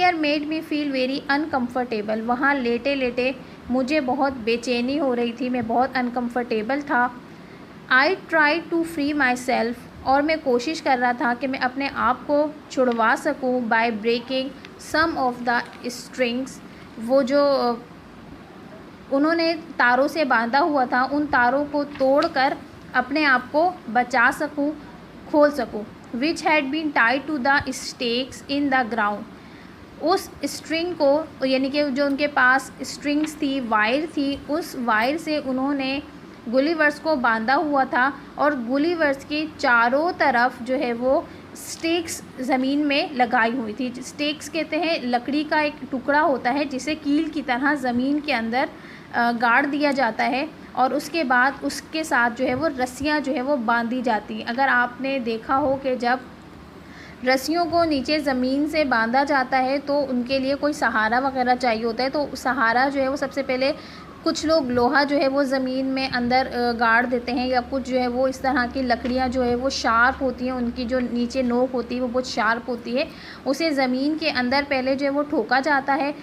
Air made me feel very uncomfortable. वहाँ लेटे लेटे मुझे बहुत बेचैनी हो रही थी, मैं बहुत अनकम्फर्टेबल था। I try to free my myself मैं कोशिश कर रहा था कि मैं अपने आप को छुड़वा सकूं by breaking some of the strings. वो जो उन्होंने तारों से बांधा हुआ था, उन तारों को तोड़कर अपने आप को बचा सकूं, खोल सकूं। Which had been tied to the stakes in the ground. उस स्ट्रिंग को, यानी कि जो उनके पास स्ट्रिंग्स थी, वायर थी, उस वायर से उन्होंने गुलिवर्स को बांधा हुआ था और गुलिवर्स के चारों तरफ जो है वो स्टेक्स ज़मीन में लगाई हुई थी। स्टेक्स कहते हैं लकड़ी का एक टुकड़ा होता है जिसे कील की तरह ज़मीन के अंदर गाड़ दिया जाता है, और उसके बाद उसके साथ जो है वो रस्सियाँ जो है वो बांधी जाती हैं। अगर आपने देखा हो कि जब रस्सियों को नीचे ज़मीन से बांधा जाता है तो उनके लिए कोई सहारा वगैरह चाहिए होता है, तो सहारा जो है वो सबसे पहले कुछ लोग लोहा जो है वो ज़मीन में अंदर गाड़ देते हैं, या कुछ जो है वो इस तरह की लकड़ियाँ जो है वो शार्प होती हैं, उनकी जो नीचे नोक होती है वो बहुत शार्प होती है, उसे ज़मीन के अंदर पहले जो है वो ठोका जाता है,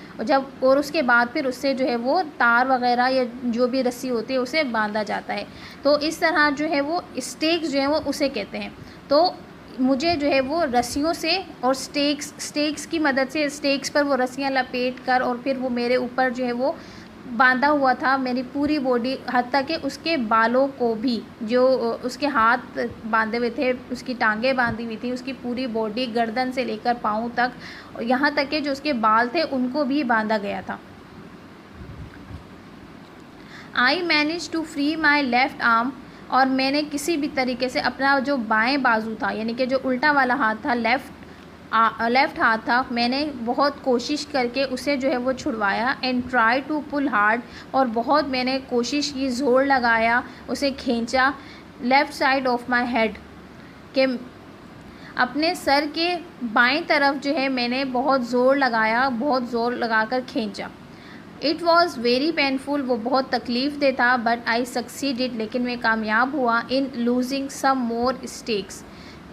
और उसके बाद फिर उससे जो है वो तार वगैरह या जो भी रस्सी होती है उसे बांधा जाता है। तो इस तरह जो है वो स्टेक्स जो है वो उसे कहते हैं। तो मुझे जो है वो रस्सियों से और स्टेक्स की मदद से, स्टेक्स पर वो रस्सियाँ लपेट कर और फिर वो मेरे ऊपर जो है वो बांधा हुआ था, मेरी पूरी बॉडी, हत्ता कि उसके बालों को भी, जो उसके हाथ बांधे हुए थे, उसकी टांगें बांधी हुई थी, उसकी पूरी बॉडी गर्दन से लेकर पाँव तक, यहाँ तक कि जो उसके बाल थे उनको भी बांधा गया था। I manage to free my left arm, और मैंने किसी भी तरीके से अपना जो बाएं बाजू था, यानी कि जो उल्टा वाला हाथ था, लेफ़्ट हाथ था, मैंने बहुत कोशिश करके उसे जो है वो छुड़वाया। And try to pull hard, और बहुत मैंने कोशिश की, ज़ोर लगाया, उसे खींचा। Left side of my head, के अपने सर के बाएं तरफ जो है मैंने बहुत ज़ोर लगाया, बहुत ज़ोर लगाकर खींचा। इट वॉज़ वेरी पेनफुल, वो बहुत तकलीफ़ दे था, बट आई सक्सीडेड, लेकिन मैं कामयाब हुआ इन लूजिंग सम मोर स्टेक्स,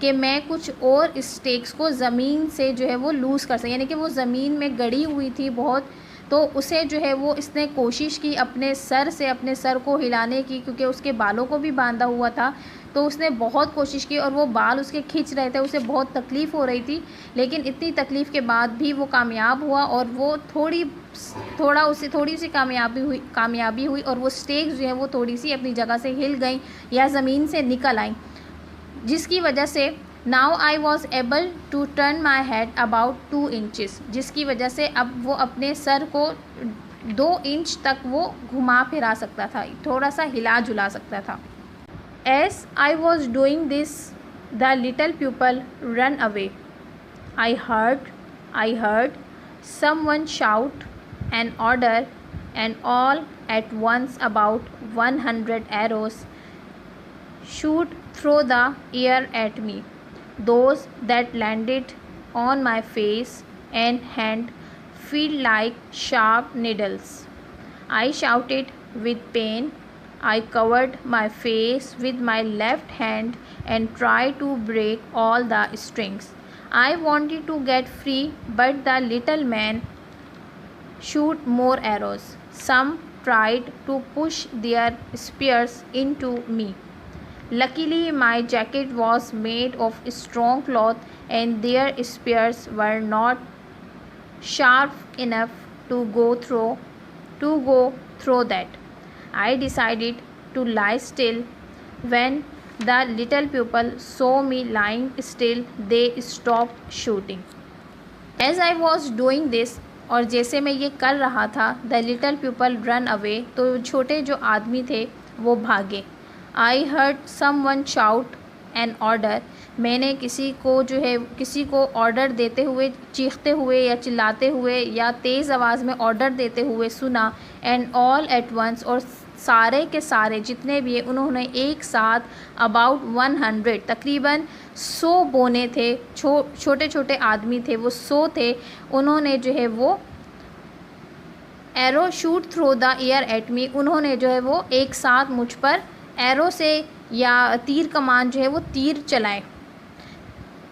कि मैं कुछ और स्टेक्स को ज़मीन से जो है वो लूज़ कर सकें, यानी कि वो ज़मीन में गड़ी हुई थी बहुत, तो उसे जो है वो इसने कोशिश की अपने सर को हिलाने की, क्योंकि उसके बालों को भी बांधा हुआ था, तो उसने बहुत कोशिश की और वो बाल उसके खींच रहे थे, उसे बहुत तकलीफ़ हो रही थी, लेकिन इतनी तकलीफ़ के बाद भी वो कामयाब हुआ, और वो उसे थोड़ी सी कामयाबी हुई और वो स्टेक्स जो है वो थोड़ी सी अपनी जगह से हिल गई या ज़मीन से निकल आई, जिसकी वजह से now I was able to turn my head about 2 inches, जिसकी वजह से अब वो अपने सर को 2 इंच तक वो घुमा फिरा सकता था, थोड़ा सा हिला जुला सकता था। As I was doing this the little people run away. I heard someone shout an order, and all at once about 100 arrows shoot through the air at me. Those that landed on my face and hand feel like sharp needles. I shouted with pain. I covered my face with my left hand and tried to break all the strings. I wanted to get free, but the little man shot more arrows. Some tried to push their spears into me. Luckily, my jacket was made of strong cloth, and their spears were not sharp enough to go through that. I decided to lie still. When the little people saw me lying still, they stopped shooting. As I was doing this, और जैसे मैं ये कर रहा था, the little people run away, तो छोटे जो आदमी थे वो भागे। I heard someone shout an order, मैंने किसी को ऑर्डर देते हुए, चीखते हुए या चिल्लाते हुए या तेज़ आवाज़ में ऑर्डर देते हुए सुना। एंड ऑल एट वंस, और सारे के सारे जितने भी उन्होंने एक साथ अबाउट 100, तकरीबन 100 बोने थे, छोटे छोटे आदमी थे, वो 100 थे, उन्होंने जो है वो arrow shoot through the air at me, उन्होंने जो है वो एक साथ मुझ पर एरो से या तीर कमान जो है वो तीर चलाए।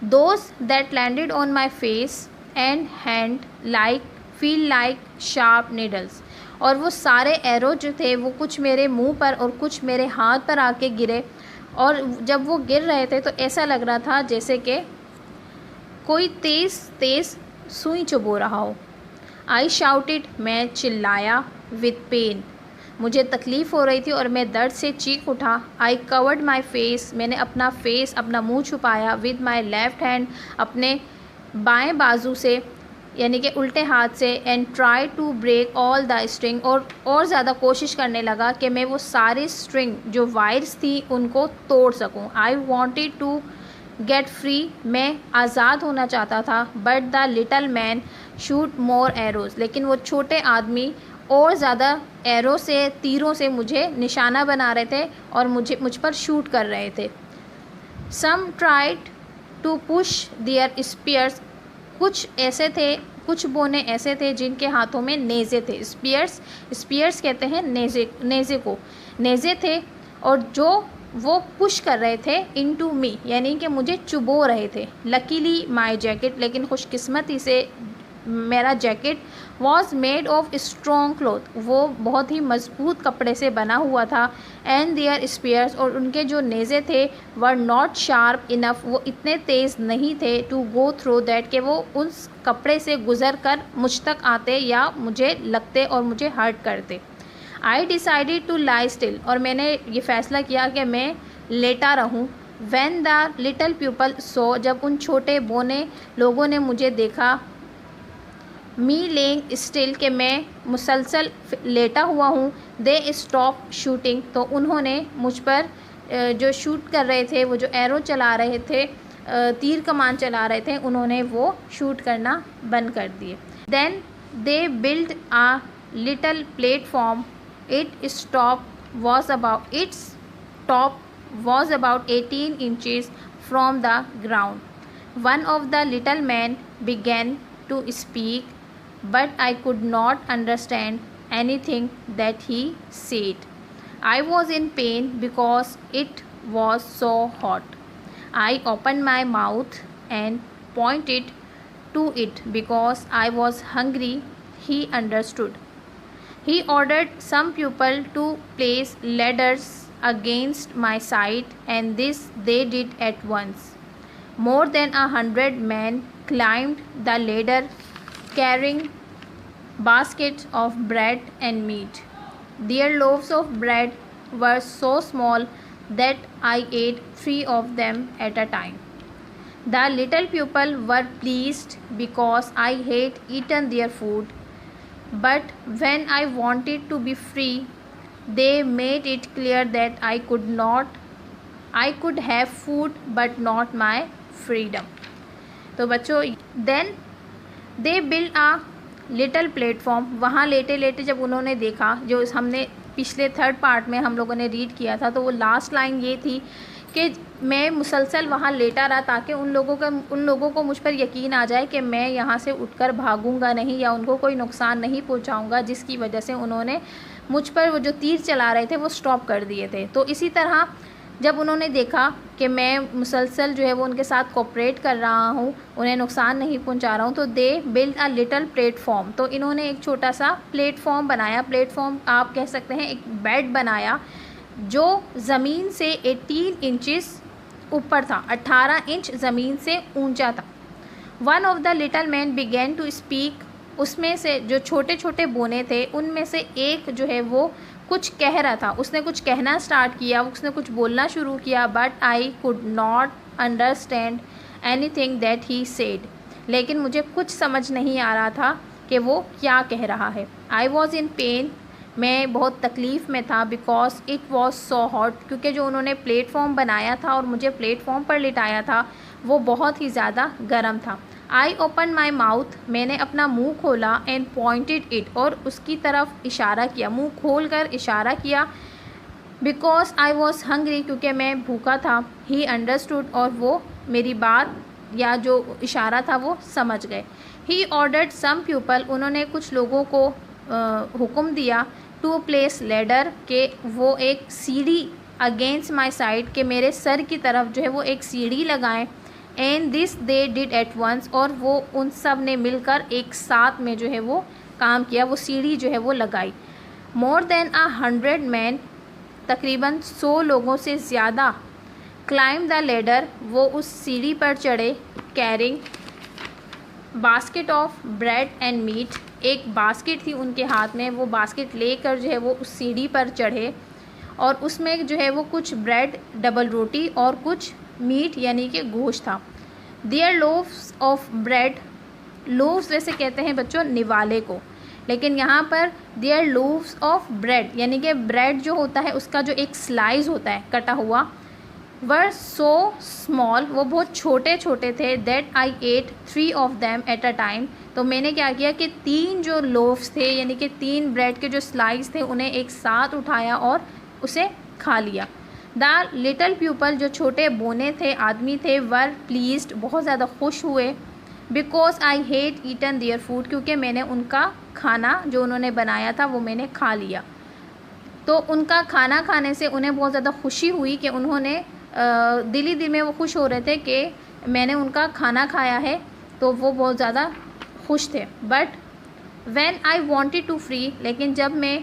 Those that landed on my face, and hand like feel like sharp needles. और वो सारे एरो जो थे वो कुछ मेरे मुंह पर और कुछ मेरे हाथ पर आके गिरे, और जब वो गिर रहे थे तो ऐसा लग रहा था जैसे कि कोई तेज़ तेज़ सुई चुभो रहा हो। आई शाउटेड, मैं चिल्लाया, विद पेन, मुझे तकलीफ़ हो रही थी और मैं दर्द से चीख उठा। आई कवर्ड माई फेस, मैंने अपना फेस, अपना मुंह छुपाया, विद माई लेफ़्ट हैंड, अपने बाएं बाजू से यानी कि उल्टे हाथ से, and try to break all the string, और ज़्यादा कोशिश करने लगा कि मैं वो सारी स्ट्रिंग जो वायर्स थी उनको तोड़ सकूं। I wanted to get free, मैं आज़ाद होना चाहता था, but the little man shoot more arrows, लेकिन वो छोटे आदमी और ज़्यादा एरो से, तीरों से मुझे निशाना बना रहे थे और मुझ पर शूट कर रहे थे। Some tried to push their spears, कुछ ऐसे थे, कुछ बोने ऐसे थे जिनके हाथों में नेज़े थे। स्पीयर्स कहते हैं नेज़े को, नेज़े थे, और जो वो पुश कर रहे थे इनटू मी, यानी कि मुझे चुबो रहे थे। लकीली माई जैकेट, लेकिन खुशकिस्मती से मेरा jacket was made of strong cloth, वो बहुत ही मजबूत कपड़े से बना हुआ था। एंड देयर स्पीयर्स, और उनके जो नेज़े थे, वर नॉट शार्प इनफ, वो इतने तेज़ नहीं थे, टू गो थ्रू दैट, कि वो उस कपड़े से गुज़र कर मुझ तक आते या मुझे लगते और मुझे हर्ट करते। I decided to lie still, और मैंने ये फ़ैसला किया कि मैं लेटा रहूं। When the little people saw, जब उन छोटे बोने लोगों ने मुझे देखा, मी लेइंग स्टिल, के मैं मुसलसल लेटा हुआ हूँ, दे स्टॉप शूटिंग, तो उन्होंने मुझ पर जो शूट कर रहे थे, वो जो एरो चला रहे थे, तीर कमान चला रहे थे, उन्होंने वो शूट करना बंद कर दिए। Then they build a little platform, its top was about 18 inches from the ground. One of the little men began to speak, but I could not understand anything that he said. I was in pain because it was so hot. I opened my mouth and pointed to it because I was hungry. He understood. He ordered some people to place ladders against my side, and this they did at once. More than 100 men climbed the ladder carrying baskets of bread and meat. Their loaves of bread were so small that I ate 3 of them at a time. The little people were pleased because I had eaten their food. But when I wanted to be free, they made it clear that I could have food but not my freedom. तो बच्चों, then they built a little platform, वहाँ लेटे लेटे जब उन्होंने देखा, जो हमने पिछले थर्ड पार्ट में हम लोगों ने रीड किया था, तो वो लास्ट लाइन ये थी कि मैं मुसलसल वहाँ लेटा रहा ताकि उन लोगों को मुझ पर यकीन आ जाए कि मैं यहाँ से उठकर भागूंगा नहीं या उनको कोई नुकसान नहीं पहुँचाऊँगा, जिसकी वजह से उन्होंने मुझ पर वो जो तीर चला रहे थे वो स्टॉप कर दिए थे। तो इसी तरह जब उन्होंने देखा कि मैं मुसलसल जो है वो उनके साथ कोऑपरेट कर रहा हूँ, उन्हें नुकसान नहीं पहुँचा रहा हूँ, तो they build a little platform, तो इन्होंने एक छोटा सा प्लेटफॉर्म बनाया। प्लेटफॉर्म आप कह सकते हैं एक बेड बनाया जो ज़मीन से 18 इंचेस ऊपर था, 18 इंच ज़मीन से ऊंचा था। One of the little man began to speak, उसमें से जो छोटे छोटे बोने थे उनमें से एक जो है वो कुछ कह रहा था, उसने कुछ कहना स्टार्ट किया, उसने कुछ बोलना शुरू किया। But I could not understand anything that he said, लेकिन मुझे कुछ समझ नहीं आ रहा था कि वो क्या कह रहा है। आई वॉज इन पेन, मैं बहुत तकलीफ़ में था, because it was so hot, क्योंकि जो उन्होंने प्लेटफॉर्म बनाया था और मुझे प्लेटफॉर्म पर लिटाया था वो बहुत ही ज़्यादा गर्म था। आई ओपन माई माउथ, मैंने अपना मुंह खोला, एंड पॉइंटेड इट, और उसकी तरफ इशारा किया, मुंह खोल कर इशारा किया। बिकॉज आई वॉज हंग्री, क्योंकि मैं भूखा था। ही अंडरस्टूड, और वो मेरी बात या जो इशारा था वो समझ गए। ही ऑर्डर्ड सम पीपल, उन्होंने कुछ लोगों को हुक्म दिया, टू प्लेस लेडर, के वो एक सीढ़ी अगेंस्ट माई साइड, के मेरे सर की तरफ जो है वो एक सीढ़ी लगाएं। And this they did at once, और वो उन सब ने मिलकर एक साथ में जो है वो काम किया, वो सीढ़ी जो है वो लगाई। मोर देन 100 मैन, तकरीबन 100 लोगों से ज़्यादा, क्लाइम द लेडर, वो उस सीढ़ी पर चढ़े, carrying basket of bread and meat, एक बास्केट थी उनके हाथ में, वो बास्केट लेकर जो है वो उस सीढ़ी पर चढ़े और उसमें जो है वो कुछ ब्रेड, डबल रोटी और कुछ मीट यानी कि गोश्त था। There loaves of bread, loaves वैसे कहते हैं बच्चों निवाले को, लेकिन यहाँ पर देयर लोव्स ऑफ ब्रेड यानी कि ब्रेड जो होता है उसका जो एक स्लाइस होता है कटा हुआ, वर सो स्मॉल, वो बहुत छोटे छोटे थे, that I ate 3 of them at a time, तो मैंने क्या किया कि 3 जो लोव्स थे यानी कि 3 ब्रेड के जो स्लाइस थे उन्हें एक साथ उठाया और उसे खा लिया। द लिटल पीपल, जो छोटे बोने थे, आदमी थे, वर प्लीज्ड, बहुत ज़्यादा खुश हुए, because I had eaten their food, क्योंकि मैंने उनका खाना जो उन्होंने बनाया था वो मैंने खा लिया। तो उनका खाना खाने से उन्हें बहुत ज़्यादा खुशी हुई कि उन्होंने दिल ही दिल में वो खुश हो रहे थे कि मैंने उनका खाना खाया है, तो वो बहुत ज़्यादा खुश थे। But when I wanted to free, लेकिन जब मैं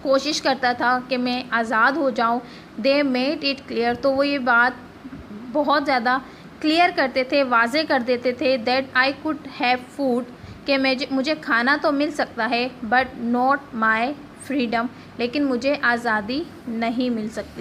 कोशिश करता था कि मैं आज़ाद हो जाऊं, दे मेड इट क्लियर, तो वो ये बात बहुत ज़्यादा क्लियर करते थे, वाजे कर देते थे, that I could have food, कि मुझे खाना तो मिल सकता है, बट नॉट माई फ्रीडम, लेकिन मुझे आज़ादी नहीं मिल सकती।